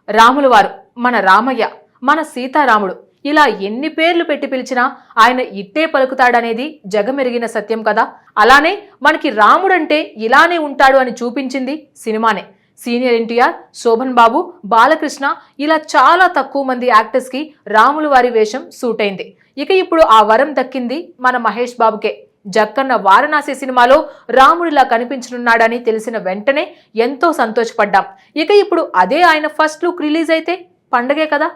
రాముల వారు, మన రామయ్య, మన సీతారాముడు ఇలా ఎన్ని పేర్లు పెట్టి పిలిచినా ఆయన ఇట్టే పలుకుతాడనేది జగమెరిగిన సత్యం కదా. అలానే మనకి రాముడంటే ఇలానే ఉంటాడు అని చూపించింది సినిమానే. సీనియర్ ఎన్టీఆర్, శోభన్ బాబు, బాలకృష్ణ ఇలా చాలా తక్కువ మంది యాక్టర్స్ కి రాముల వారి వేషం సూట్ అయింది. ఇక ఇప్పుడు ఆ వరం దక్కింది మన మహేష్ బాబుకే. జక్కన్న వారణాసి సినిమాలో రాముడిలా కనిపించనున్నాడని తెలిసిన వెంటనే ఎంతో సంతోషపడ్డాం. ఇక ఇప్పుడు అదే ఆయన ఫస్ట్ లుక్ రిలీజ్ అయితే పండగే కదా.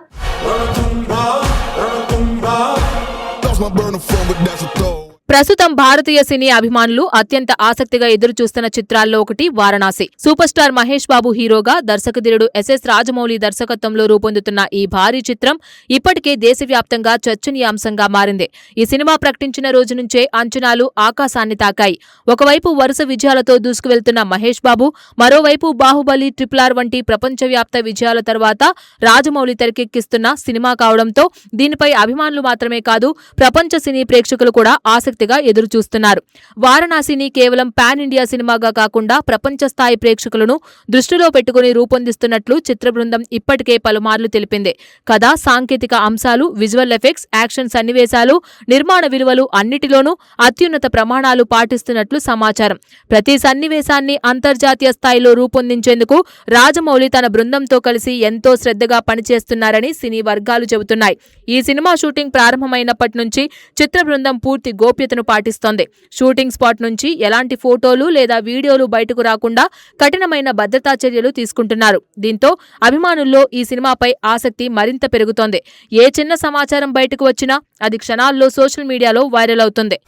ప్రస్తుతం భారతీయ సినీ అభిమానులు అత్యంత ఆసక్తిగా ఎదురు చూస్తున్న చిత్రాల్లో ఒకటి వారణాసి. సూపర్ స్టార్ మహేష్ బాబు హీరోగా, దర్శకధీరుడు ఎస్ఎస్ రాజమౌళి దర్శకత్వంలో రూపొందుతున్న ఈ భారీ చిత్రం ఇప్పటికే దేశవ్యాప్తంగా చర్చనీయాంశంగా మారింది. ఈ సినిమా ప్రకటించిన రోజు నుంచే అంచనాలు ఆకాశాన్ని తాకాయి. ఒకవైపు వరుస విజయాలతో దూసుకువెళ్తున్న మహేష్ బాబు, మరోవైపు బాహుబలి, RRR వంటి ప్రపంచవ్యాప్త విజయాల తర్వాత రాజమౌళి తెరకెక్కిస్తున్న సినిమా కావడంతో దీనిపై అభిమానులు మాత్రమే కాదు, ప్రపంచ సినీ ప్రేక్షకులు కూడా ఆసక్తిగా ఎదురు చూస్తున్నారు. వారణాసిని కేవలం పాన్ ఇండియా సినిమాగా కాకుండా ప్రపంచ స్థాయి ప్రేక్షకులను దృష్టిలో పెట్టుకుని రూపొందిస్తున్నట్లు చిత్ర బృందం ఇప్పటికే పలుమార్లు తెలిపింది. కథ, సాంకేతిక అంశాలు, విజువల్ ఎఫెక్ట్స్, యాక్షన్ సన్నివేశాలు, నిర్మాణ విలువలు అన్నిటిలోనూ అత్యున్నత ప్రమాణాలు పాటిస్తున్నట్లు సమాచారం. ప్రతి సన్నివేశాన్ని అంతర్జాతీయ స్థాయిలో రూపొందించేందుకు రాజమౌళి తన బృందంతో కలిసి ఎంతో శ్రద్ధగా పనిచేస్తున్నారని సినీ వర్గాలు చెబుతున్నాయి. ఈ సినిమా షూటింగ్ ప్రారంభమైనప్పటి నుంచి చిత్ర బృందం పూర్తి గోప్యతను పాటిస్తోంది. షూటింగ్ స్పాట్ నుంచి ఎలాంటి ఫోటోలు లేదా వీడియోలు బయటకు రాకుండా కఠినమైన భద్రతా చర్యలు తీసుకుంటున్నారు. దీంతో అభిమానుల్లో ఈ సినిమాపై ఆసక్తి మరింత పెరుగుతోంది. ఏ చిన్న సమాచారం బయటకు వచ్చినా అది క్షణాల్లో సోషల్ మీడియాలో వైరల్ అవుతుంది.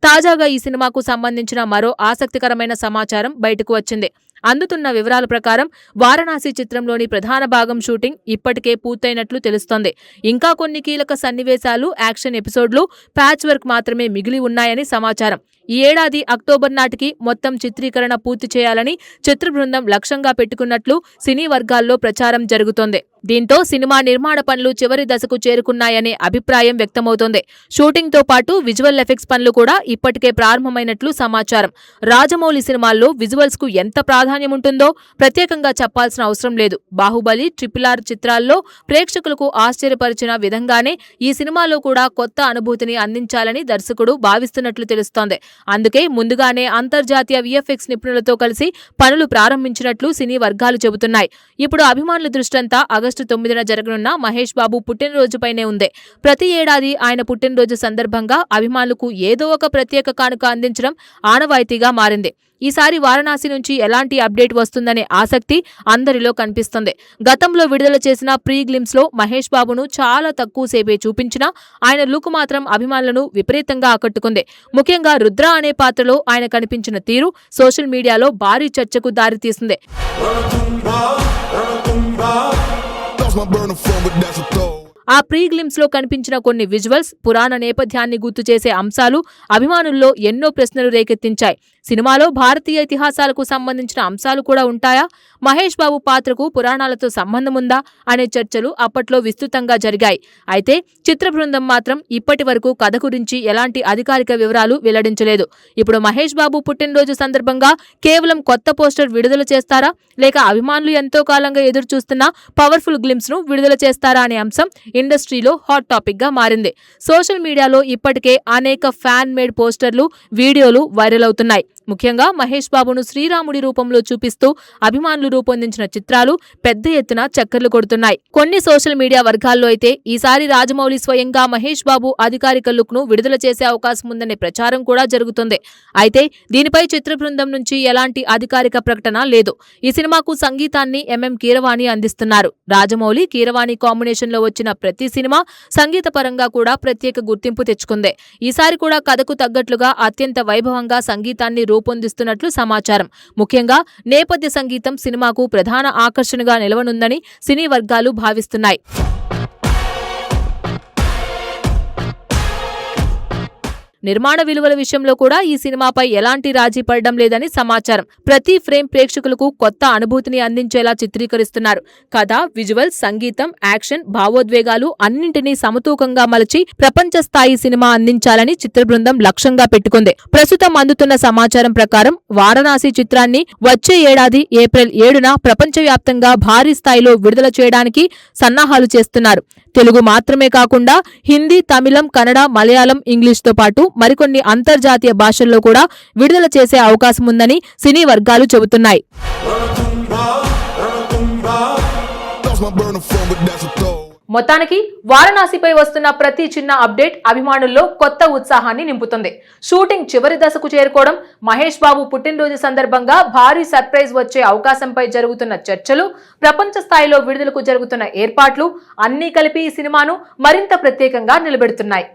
తాజాగా ఈ సినిమాకు సంబంధించిన మరో ఆసక్తికరమైన సమాచారం బయటకు వచ్చింది. అందుతున్న వివరాల ప్రకారం వారణాసి చిత్రంలోని ప్రధాన భాగం షూటింగ్ ఇప్పటికే పూర్తయినట్లు తెలుస్తోంది. ఇంకా కొన్ని కీలక సన్నివేశాలు, యాక్షన్ ఎపిసోడ్లు, ప్యాచ్ వర్క్ మాత్రమే మిగిలి ఉన్నాయని సమాచారం. ఈ ఏడాది అక్టోబర్ నాటికి మొత్తం చిత్రీకరణ పూర్తి చేయాలని చిత్ర బృందం లక్ష్యంగా పెట్టుకున్నట్లు సినీ వర్గాల్లో ప్రచారం జరుగుతోంది. దీంతో సినిమా నిర్మాణ పనులు చివరి దశకు చేరుకున్నాయనే అభిప్రాయం వ్యక్తమవుతోంది. షూటింగ్తో పాటు విజువల్ ఎఫెక్ట్స్ పనులు కూడా ఇప్పటికే ప్రారంభమైనట్లు సమాచారం. రాజమౌళి సినిమాల్లో విజువల్స్ కు ఎంత ప్రాధాన్యం ఉంటుందో ప్రత్యేకంగా చెప్పాల్సిన అవసరం లేదు. బాహుబలి, RRR చిత్రాల్లో ప్రేక్షకులకు ఆశ్చర్యపరిచిన విధంగానే ఈ సినిమాలో కూడా కొత్త అనుభూతిని అందించాలని దర్శకుడు భావిస్తున్నట్లు తెలుస్తోంది. అందుకే ముందుగానే అంతర్జాతీయ VFX నిపుణులతో కలిసి పనులు ప్రారంభించినట్లు సినీ వర్గాలు చెబుతున్నాయి. ఇప్పుడు అభిమానుల దృష్టంతా ఆగస్టు 9న జరగనున్న మహేష్ బాబు పుట్టినరోజుపైనే ఉంది. ప్రతి ఏడాది ఆయన పుట్టినరోజు సందర్భంగా అభిమానులకు ఏదో ఒక ప్రత్యేక కానుక అందించడం ఆనవాయితీగా మారింది. ఈసారి వారణాసి నుంచి ఎలాంటి అప్డేట్ వస్తుందనే ఆసక్తి అందరిలో కనిపిస్తుంది. గతంలో విడుదల చేసిన ప్రీ గ్లిమ్స్ లో మహేష్ బాబును చాలా తక్కువ సేపే చూపించినా ఆయన లుక్ మాత్రం అభిమానులను విపరీతంగా ఆకట్టుకుంది. ముఖ్యంగా రుద్ర అనే పాత్రలో ఆయన కనిపించిన తీరు సోషల్ మీడియాలో భారీ చర్చకు దారితీసింది. ఆ ప్రీ గ్లిమ్స్ లో కనిపించిన కొన్ని విజువల్స్, పురాణ నేపథ్యాన్ని గుర్తు చేసే అంశాలు అభిమానుల్లో ఎన్నో ప్రశ్నలు రేకెత్తించాయి. సినిమాలో భారతీయ ఇతిహాసాలకు సంబంధించిన అంశాలు కూడా ఉంటాయా? మహేష్ బాబు పాత్రకు పురాణాలతో సంబంధం ఉందా అనే చర్చలు అప్పట్లో విస్తృతంగా జరిగాయి. అయితే చిత్ర బృందం మాత్రం ఇప్పటి వరకు కథ గురించి ఎలాంటి అధికారిక వివరాలు వెల్లడించలేదు. ఇప్పుడు మహేష్ బాబు పుట్టినరోజు సందర్భంగా కేవలం కొత్త పోస్టర్ విడుదల చేస్తారా, లేక అభిమానులు ఎంతో కాలంగా ఎదురు చూస్తున్న పవర్ఫుల్ గ్లిమ్స్ ను విడుదల చేస్తారా అనే అంశం ఇండస్ట్రీలో హాట్ టాపిక్ గా మారింది. సోషల్ మీడియాలో ఇప్పటికే అనేక ఫ్యాన్ మేడ్ పోస్టర్లు, వీడియోలు వైరల్ అవుతున్నాయి. ముఖ్యంగా మహేష్ బాబును శ్రీరాముడి రూపంలో చూపిస్తూ అభిమానులు రూపొందించిన చిత్రాలు పెద్ద ఎత్తున చక్కర్లు కొడుతున్నాయి. కొన్ని సోషల్ మీడియా వర్గాల్లో అయితే ఈసారి రాజమౌళి స్వయంగా మహేష్ బాబు అధికారిక లుక్ ను విడుదల చేసే అవకాశం ఉందనే ప్రచారం కూడా జరుగుతుంది. అయితే దీనిపై చిత్ర బృందం నుంచి ఎలాంటి అధికారిక ప్రకటన లేదు. ఈ సినిమాకు సంగీతాన్ని MM కీరవాణి అందిస్తున్నారు. రాజమౌళి, కీరవాణి కాంబినేషన్ లో వచ్చిన ప్రతి సినిమా సంగీత పరంగా కూడా ప్రత్యేక గుర్తింపు తెచ్చుకుంది. ఈసారి కూడా కథకు తగ్గట్లుగా అత్యంత వైభవంగా సంగీతాన్ని రూపొందిస్తున్నట్లు సమాచారం. ముఖ్యంగా నేపథ్య సంగీతం సినిమాకు ప్రధాన ఆకర్షణగా నిలవనుందని సినీ వర్గాలు భావిస్తున్నాయి. నిర్మాణ విలువల విషయంలో కూడా ఈ సినిమాపై ఎలాంటి రాజీ పడడం లేదని సమాచారం. ప్రతి ఫ్రేమ్ ప్రేక్షకులకు కొత్త అనుభూతిని అందించేలా చిత్రీకరిస్తున్నారు. కథ, విజువల్, సంగీతం, యాక్షన్, భావోద్వేగాలు అన్నింటినీ సమతూకంగా మలచి ప్రపంచ స్థాయి సినిమా అందించాలని చిత్ర బృందం లక్ష్యంగా పెట్టుకుంది. ప్రస్తుతం అందుతున్న సమాచారం ప్రకారం వారణాసి చిత్రాన్ని వచ్చే ఏడాది ఏప్రిల్ 7న ప్రపంచవ్యాప్తంగా భారీ స్థాయిలో విడుదల చేయడానికి సన్నాహాలు చేస్తున్నారు. తెలుగు మాత్రమే కాకుండా హిందీ, తమిళం, కన్నడ, మలయాళం, ఇంగ్లీష్తో పాటు మరికొన్ని అంతర్జాతీయ భాషల్లో కూడా విడుదల చేసే అవకాశం ఉందని సినీ వర్గాలు చెబుతున్నాయి. మొత్తానికి వారణాసిపై వస్తున్న ప్రతి చిన్న అప్డేట్ అభిమానుల్లో కొత్త ఉత్సాహాన్ని నింపుతుంది. షూటింగ్ చివరి దశకు చేరుకోవడం, మహేష్ బాబు పుట్టినరోజు సందర్భంగా భారీ సర్ప్రైజ్ వచ్చే అవకాశంపై జరుగుతున్న చర్చలు, ప్రపంచ స్థాయిలో విడుదలకు జరుగుతున్న ఏర్పాట్లు అన్నీ కలిపి ఈ సినిమాను మరింత ప్రత్యేకంగా నిలబెడుతున్నాయి.